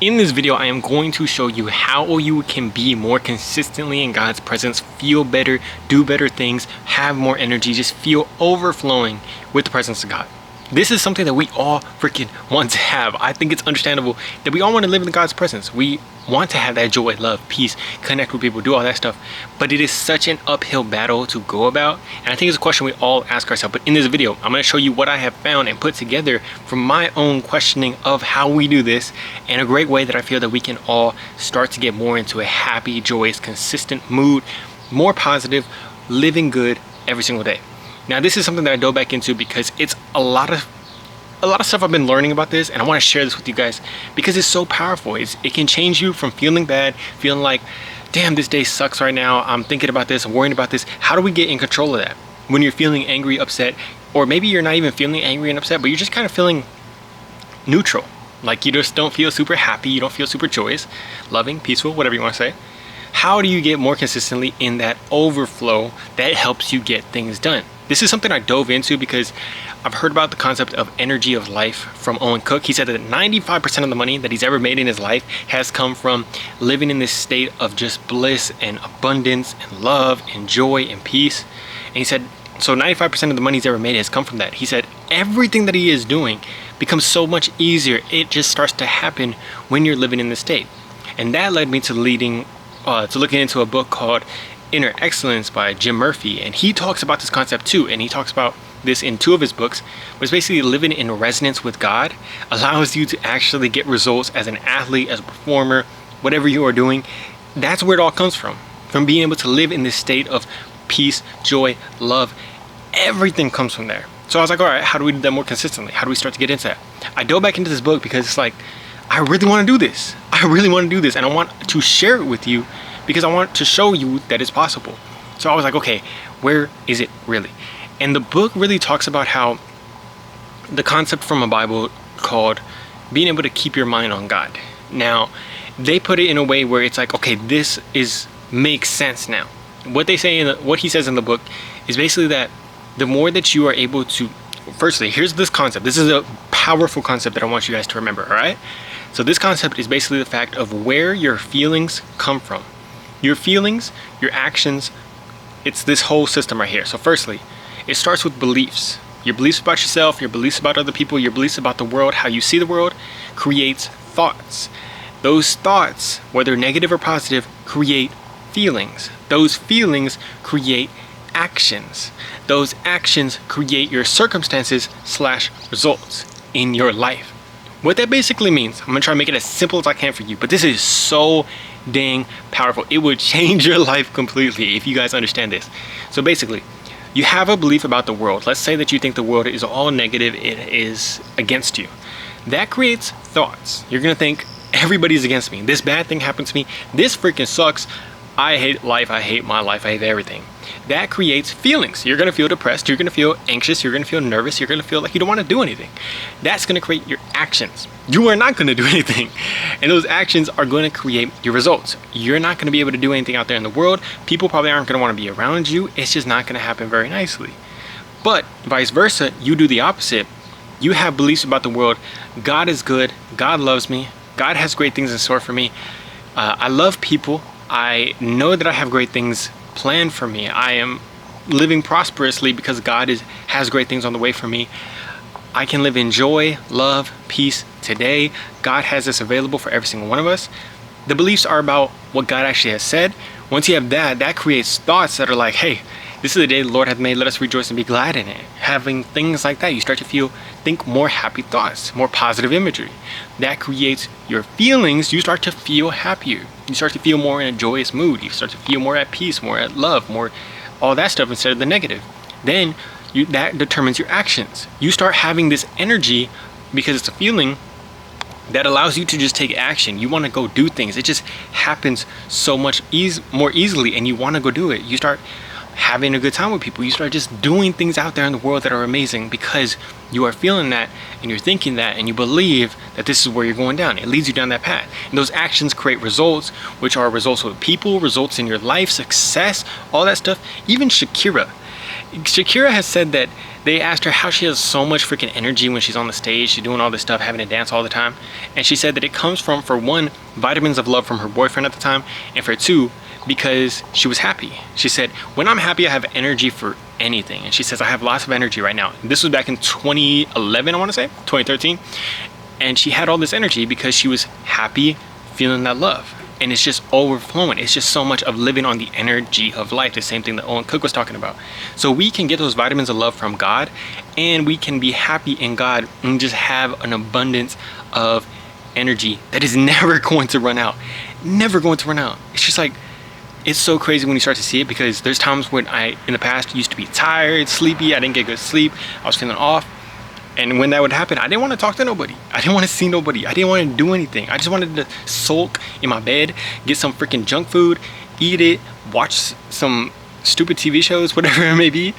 In this video, I am going to show you how you can be more consistently in God's presence, feel better, do better things, have more energy, just feel overflowing with the presence of God. This is something that we all freaking want to have. I think it's understandable that we all want to live in God's presence. We want to have that joy, love, peace, connect with people, do all that stuff. But it is such an uphill battle to go about. And I think it's a question we all ask ourselves. But in this video, I'm going to show you what I have found and put together from my own questioning of how we do this, and a great way that I feel that we can all start to get more into a happy, joyous, consistent mood, more positive, living good every single day. Now, this is something that I dove back into because it's a lot of stuff I've been learning about this, and I want to share this with you guys because it's so powerful. It can change you from feeling bad, feeling like, damn, this day sucks right now, I'm thinking about this, I'm worrying about this. How do we get in control of that? When you're feeling angry, upset, or maybe you're not even feeling angry and upset, but you're just kind of feeling neutral. Like you just don't feel super happy, you don't feel super joyous, loving, peaceful, whatever you want to say. How do you get more consistently in that overflow that helps you get things done? This is something I dove into because I've heard about the concept of energy of life from Owen Cook. He said that 95% of the money that he's ever made in his life has come from living in this state of just bliss and abundance and love and joy and peace. And he said, so 95% of the money he's ever made has come from that. He said everything that he is doing becomes so much easier. It just starts to happen when you're living in this state. And that led me to looking into a book called Inner Excellence by Jim Murphy, and he talks about this concept too, and he talks about this in 2 of his books. But it's basically living in resonance with God allows you to actually get results as an athlete, as a performer, whatever you are doing. That's where it all comes from being able to live in this state of peace, joy, love. Everything comes from there. So I was like, all right, how do we do that more consistently? How do we start to get into that? I dove back into this book because it's like, I really want to do this. I really want to do this, and I want to share it with you because I want to show you that it's possible. So I was like, okay, where is it really? And the book really talks about how the concept from a Bible called being able to keep your mind on God. Now, they put it in a way where it's like, okay, this makes sense now. What they say what he says in the book is basically that the more that you are able to, firstly, here's this concept. This is a powerful concept that I want you guys to remember, all right? So this concept is basically the fact of where your feelings come from. Your feelings, your actions, it's this whole system right here. So firstly, it starts with beliefs. Your beliefs about yourself, your beliefs about other people, your beliefs about the world, how you see the world, creates thoughts. Those thoughts, whether negative or positive, create feelings. Those feelings create actions. Those actions create your circumstances / results in your life. What that basically means, I'm gonna try to make it as simple as I can for you, but this is so dang powerful. It would change your life completely if you guys understand this. So basically, you have a belief about the world. Let's say that you think the world is all negative, it is against you. That creates thoughts. You're gonna think everybody's against me. This bad thing happened to me. This freaking sucks. I hate life. I hate my life. I hate everything. That creates feelings. You're gonna feel depressed. You're gonna feel anxious. You're gonna feel nervous. You're gonna feel like you don't want to do anything. That's gonna create your actions. You are not gonna do anything. And those actions are gonna create your results. You're not gonna be able to do anything out there in the world. People probably aren't gonna want to be around you. It's just not gonna happen very nicely. But vice versa, you do the opposite. You have beliefs about the world. God is good. God loves me. God has great things in store for me. I love people. I know that I have great things planned for me. I am living prosperously because God has great things on the way for me. I can live in joy, love, peace today. God has this available for every single one of us. The beliefs are about what God actually has said. Once you have that, that creates thoughts that are like, hey, this is the day the Lord hath made, let us rejoice and be glad in it. Having things like that, you start to think more happy thoughts, more positive imagery. That creates your feelings. You start to feel happier. You start to feel more in a joyous mood. You start to feel more at peace, more at love, more all that stuff instead of the negative. Then that determines your actions. You start having this energy because it's a feeling that allows you to just take action. You want to go do things. It just happens so much more easily, and you want to go do it. You start having a good time with people. You start just doing things out there in the world that are amazing because you are feeling that and you're thinking that and you believe that this is where you're going down. It leads you down that path. And those actions create results, which are results with people, results in your life, success, all that stuff. Even Shakira. Shakira has said that they asked her how she has so much freaking energy when she's on the stage, she's doing all this stuff, having to dance all the time. And she said that it comes from, for one, vitamins of love from her boyfriend at the time, and for two, because she was happy. She said, when I'm happy, I have energy for anything. And she says, I have lots of energy right now. This was back in 2011, I want to say, 2013. And she had all this energy because she was happy, feeling that love. And it's just overflowing. It's just so much of living on the energy of life. The same thing that Owen Cook was talking about. So we can get those vitamins of love from God, and we can be happy in God and just have an abundance of energy that is never going to run out. Never going to run out. It's just like, it's so crazy when you start to see it, because there's times when I, in the past, used to be tired, sleepy, I didn't get good sleep, I was feeling off. And when that would happen, I didn't want to talk to nobody. I didn't want to see nobody. I didn't want to do anything. I just wanted to sulk in my bed, get some freaking junk food, eat it, watch some stupid TV shows, whatever it may be.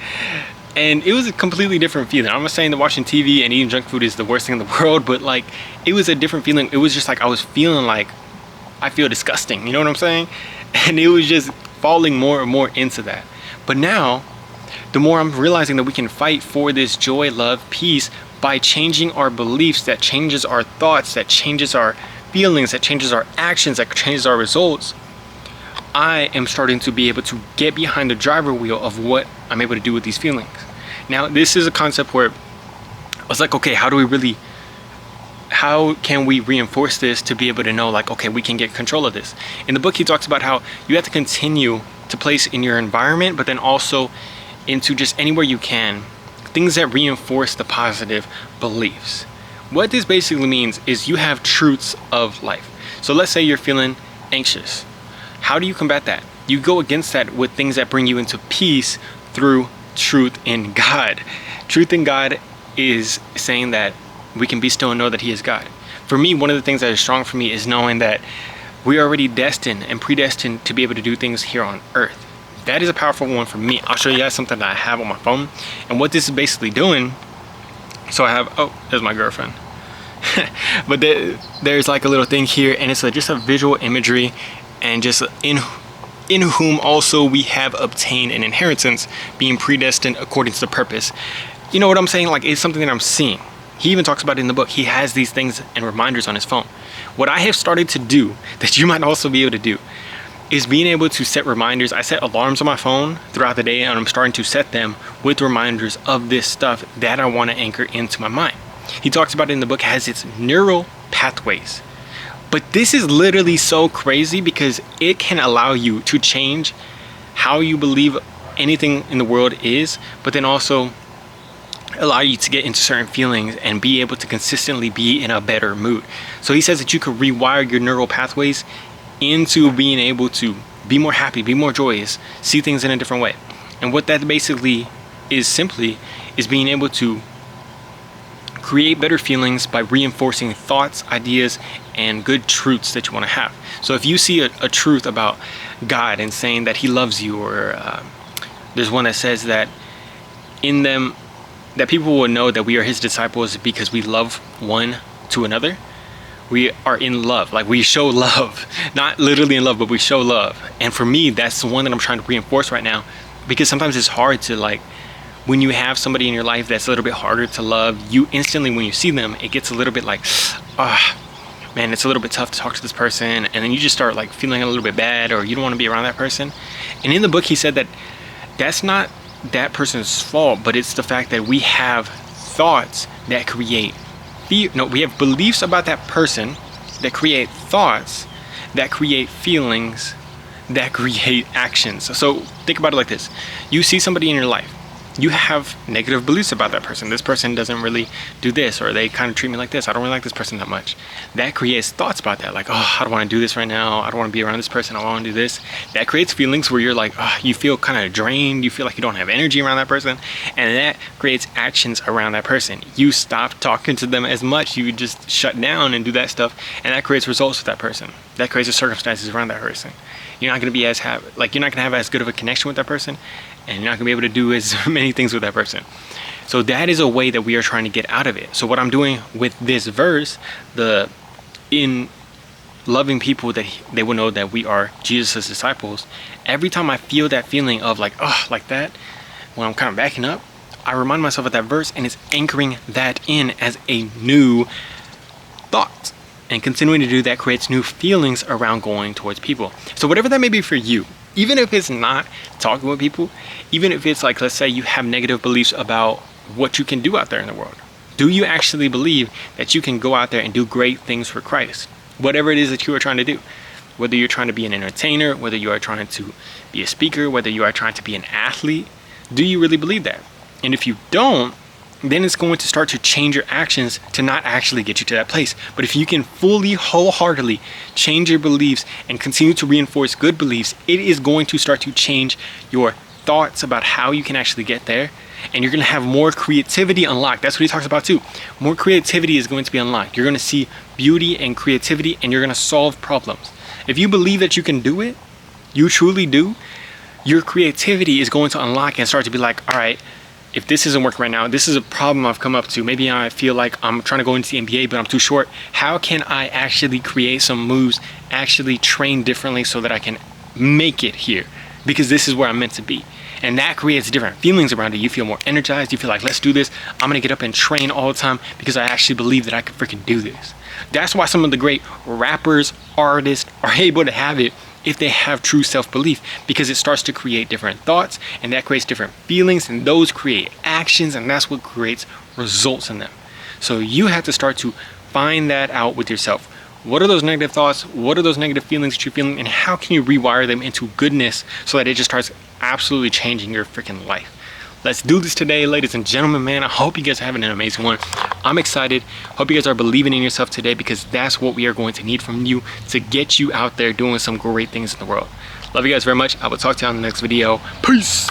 And it was a completely different feeling. I'm not saying that watching TV and eating junk food is the worst thing in the world, but like, it was a different feeling. It was just like, I was feeling like, I feel disgusting. You know what I'm saying? And it was just falling more and more into that. But now, the more I'm realizing that we can fight for this joy, love, peace by changing our beliefs, that changes our thoughts, that changes our feelings, that changes our actions, that changes our results. I am starting to be able to get behind the driver wheel of what I'm able to do with these feelings. Now, this is a concept where I was like, okay, how can we reinforce this to be able to know, like, okay, we can get control of this? In the book, he talks about how you have to continue to place in your environment, but then also into just anywhere you can, things that reinforce the positive beliefs. What this basically means is you have truths of life. So let's say you're feeling anxious. How do you combat that? You go against that with things that bring you into peace through truth in God. Truth in God is saying that we can be still and know that He is God. For me, one of the things that is strong for me is knowing that we are already destined and predestined to be able to do things here on earth. That is a powerful one for me. I'll show you guys something that I have on my phone. And what this is basically doing, so I have, oh, there's my girlfriend. But there's like a little thing here, and it's just a visual imagery, and just in whom also we have obtained an inheritance, being predestined according to the purpose. You know what I'm saying? Like, it's something that I'm seeing. He even talks about it in the book. He has these things and reminders on his phone. What I have started to do, that you might also be able to do, is being able to set reminders. I set alarms on my phone throughout the day, and I'm starting to set them with reminders of this stuff that I want to anchor into my mind. He talks about it in the book, has its neural pathways. But this is literally so crazy, because it can allow you to change how you believe anything in the world is, but then also allow you to get into certain feelings and be able to consistently be in a better mood. So he says that you could rewire your neural pathways into being able to be more happy, be more joyous, see things in a different way. And what that basically is simply is being able to create better feelings by reinforcing thoughts, ideas, and good truths that you want to have. So if you see a truth about God and saying that He loves you, or there's one that says that in them, that people will know that we are His disciples because we love one to another. We are in love, like we show love, not literally in love, but we show love. And for me, that's the one that I'm trying to reinforce right now, because sometimes it's hard to, like, when you have somebody in your life that's a little bit harder to love, you instantly, when you see them, it gets a little bit like, man, it's a little bit tough to talk to this person. And then you just start like feeling a little bit bad, or you don't want to be around that person. And in the book, he said that that's not that person's fault, but it's the fact that we have thoughts that create we have beliefs about that person that create thoughts that create feelings that create actions. So think about it like this. You see somebody in your life, you have negative beliefs about that person. This person doesn't really do this, or they kind of treat me like this. I don't really like this person that much. That creates thoughts about that, like, oh, I don't want to do this right now. I don't want to be around this person. I want to do this. That creates feelings where you're like, oh, you feel kind of drained. You feel like you don't have energy around that person. And that creates actions around that person. You stop talking to them as much. You just shut down and do that stuff. And that creates results with that person. That creates the circumstances around that person. You're not going to be you're not going to have as good of a connection with that person, and you're not going to be able to do as many things with that person. So that is a way that we are trying to get out of it. So what I'm doing with this verse, in loving people, that they will know that we are Jesus' disciples, every time I feel that feeling of like, oh, like that, when I'm kind of backing up, I remind myself of that verse, and it's anchoring that in as a new thought. And continuing to do that creates new feelings around going towards people. So whatever that may be for you, even if it's not talking with people, even if it's like, let's say you have negative beliefs about what you can do out there in the world. Do you actually believe that you can go out there and do great things for Christ? Whatever it is that you are trying to do. Whether you're trying to be an entertainer, whether you are trying to be a speaker, whether you are trying to be an athlete, do you really believe that? And if you don't, then it's going to start to change your actions to not actually get you to that place. But if you can fully, wholeheartedly change your beliefs and continue to reinforce good beliefs, it is going to start to change your thoughts about how you can actually get there. And you're going to have more creativity unlocked. That's what he talks about too. More creativity is going to be unlocked. You're going to see beauty and creativity, and you're going to solve problems. If you believe that you can do it, you truly do, your creativity is going to unlock and start to be like, all right, if this isn't working right now, this is a problem I've come up to. Maybe I feel like I'm trying to go into the NBA, but I'm too short. How can I actually create some moves, actually train differently so that I can make it here? Because this is where I'm meant to be. And that creates different feelings around it. You feel more energized. You feel like, let's do this. I'm going to get up and train all the time because I actually believe that I can freaking do this. That's why some of the great rappers, artists are able to have it if they have true self-belief, because it starts to create different thoughts, and that creates different feelings, and those create actions, and that's what creates results in them. So you have to start to find that out with yourself. What are those negative thoughts? What are those negative feelings that you're feeling? And how can you rewire them into goodness so that it just starts absolutely changing your freaking life? Let's do this today, ladies and gentlemen, man. I hope you guys are having an amazing one. I'm excited. Hope you guys are believing in yourself today, because that's what we are going to need from you to get you out there doing some great things in the world. Love you guys very much. I will talk to you on the next video. Peace.